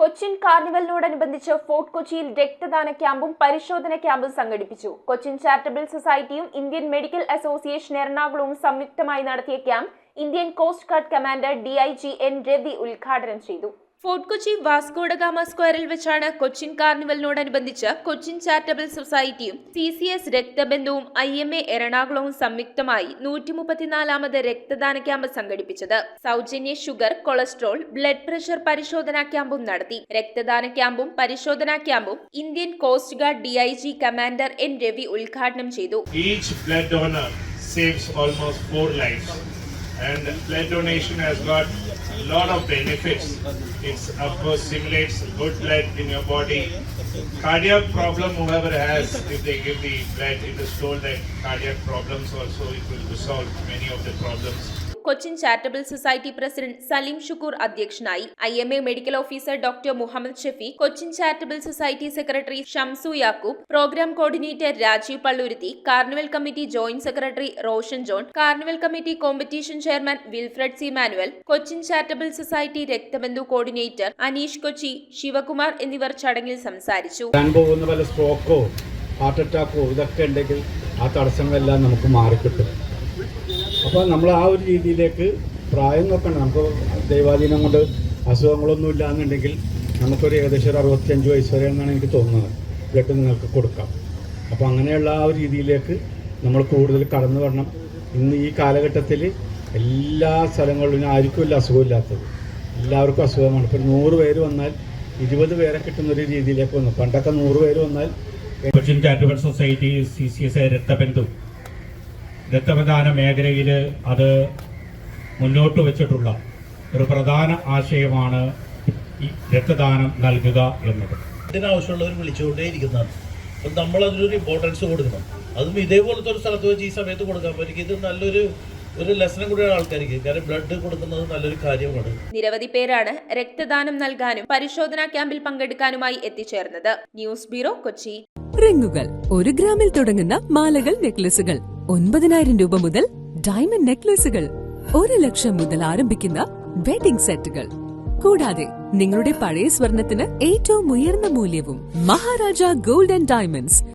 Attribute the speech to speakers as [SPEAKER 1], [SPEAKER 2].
[SPEAKER 1] Cochin കാർണിവലിനോടനുബന്ധിച്ച് fort കൊച്ചിയിൽ രക്തദാന ക്യാമ്പും പരിശോധന ക്യാമ്പും സംഘടിപ്പിച്ചു. കൊച്ചിൻ ചാരിറ്റബിൾ സൊസൈറ്റിയും ഇന്ത്യൻ മെഡിക്കൽ അസോസിയേഷൻ എറണാകുളവും സംയുക്തമായി നടത്തിയ camp Indian coast guard commander DIG N Ravi ഉദ്ഘാടനം ചെയ്തു. ഫോർട്ട് കൊച്ചി വാസ്കോഡഗാമ സ്ക്വയറിൽ വെച്ചാണ് കൊച്ചിൻ കാർണിവലിനോടനുബന്ധിച്ച് കൊച്ചിൻ ചാരിറ്റബിൾ സൊസൈറ്റിയും CCS രക്തബന്ധുവും IMA എറണാകുളവും സംയുക്തമായി 134ാമത് രക്തദാന ക്യാമ്പ് സംഘടിപ്പിച്ചത്. സൗജന്യ ഷുഗർ, കൊളസ്ട്രോൾ, ബ്ലഡ് പ്രഷർ പരിശോധനാ ക്യാമ്പും നടത്തി. രക്തദാന ക്യാമ്പും പരിശോധനാ ക്യാമ്പും Indian coast guard DIG commander N Ravi ഉദ്ഘാടനം ചെയ്തു.
[SPEAKER 2] Each blood donor saves almost 4 lives. And blood donation has got a lot of benefits. It of course stimulates good blood in your body. Cardiac problem, whoever has, if they give the blood, it is told that cardiac problems also it will resolve many of the problems.
[SPEAKER 1] Cochin charitable society president Salim Shukoor അധ്യക്ഷനായി. IMA medical officer doctor Muhammad Shafi, Cochin charitable society secretary Shamsu Yakub, programme coordinator Rajeev Palluruthy, carnival committee joint secretary Roshan John, carnival committee competition chairman Wilfred C Manuel, Cochin charitable society Rakthabandhu coordinator Aneesh Kochi, Sivakumar എന്നിവർ ചടങ്ങിൽ സംസാരിച്ചു.
[SPEAKER 3] സ്ട്രോക്കോ heart അറ്റാക്കോ ഇതൊക്കെ ഉണ്ടെങ്കിൽ ആ തടസ്സങ്ങളെല്ലാം നമുക്ക് മാറിക്കിട്ടും. അപ്പോൾ നമ്മൾ ആ ഒരു രീതിയിലേക്ക് പ്രായം നോക്കണം. നമുക്ക് ദൈവാധീനം കൊണ്ട് അസുഖങ്ങളൊന്നും ഇല്ല എന്നുണ്ടെങ്കിൽ നമുക്കൊരു ഏകദേശം ഒരു 65 വയസ്സ് വരെ എന്നാണ് എനിക്ക് തോന്നുന്നത് ബ്ലഡ് നിങ്ങൾക്ക് കൊടുക്കാം. അപ്പോൾ അങ്ങനെയുള്ള ആ ഒരു രീതിയിലേക്ക് നമ്മൾ കൂടുതൽ കടന്നു വരണം. ഇന്ന് ഈ കാലഘട്ടത്തിൽ എല്ലാ സ്ഥലങ്ങളിലും ആർക്കുമില്ല അസുഖമില്ലാത്തത്, എല്ലാവർക്കും അസുഖമാണ്. ഇപ്പോൾ 100 പേര് വന്നാൽ 20 പേരെ കിട്ടുന്നൊരു രീതിയിലേക്ക് വന്നു. പണ്ടൊക്കെ 100 പേര് വന്നാൽ
[SPEAKER 2] കൊച്ചിൻ ചാരിറ്റബിൾ സൊസൈറ്റി CCS രക്തബന്ധു രക്തദാന മേഖലയിൽ അത് മുന്നോട്ട് വെച്ചിട്ടുള്ള ഒരു പ്രധാന ആശയമാണ് ഈ രക്തദാനം നൽകുക എന്നത്.
[SPEAKER 4] ഇതിനാവശ്യമുള്ളവർ വിളിച്ചുകൊണ്ടേയിരിക്കുന്നതാണ്. അപ്പം നമ്മളതിനൊരു ഇമ്പോർട്ടൻസ് കൊടുക്കണം. അതും ഇതേപോലത്തെ ഒരു സ്ഥലത്ത് വെച്ച് ഈ സമയത്ത് കൊടുക്കാൻ പറ്റും. ഇത് നല്ലൊരു ലെസനും കൂടിയാണ് ആൾക്കാർക്ക്. കാരണം ബ്ലഡ് കൊടുക്കുന്നത് നല്ലൊരു കാര്യമാണ്.
[SPEAKER 1] നിരവധി പേരാണ് രക്തദാനം നൽകാനും പരിശോധനാ ക്യാമ്പിൽ പങ്കെടുക്കാനുമായി എത്തിച്ചേർന്നത്. News bureau, Kochi.
[SPEAKER 5] റിങ്ങുകൾ 1 ഗ്രാമിൽ തുടങ്ങുന്ന മാലകൾ, നെക്ലസുകൾ 9,000 രൂപ മുതൽ ഡയമണ്ട് നെക്ലസുകൾ 1 ലക്ഷം മുതൽ ആരംഭിക്കുന്ന വെഡിംഗ് സെറ്റുകൾ, കൂടാതെ നിങ്ങളുടെ പഴയ സ്വർണത്തിന് ഏറ്റവും ഉയർന്ന മൂല്യവും. Maharaja gold and diamonds,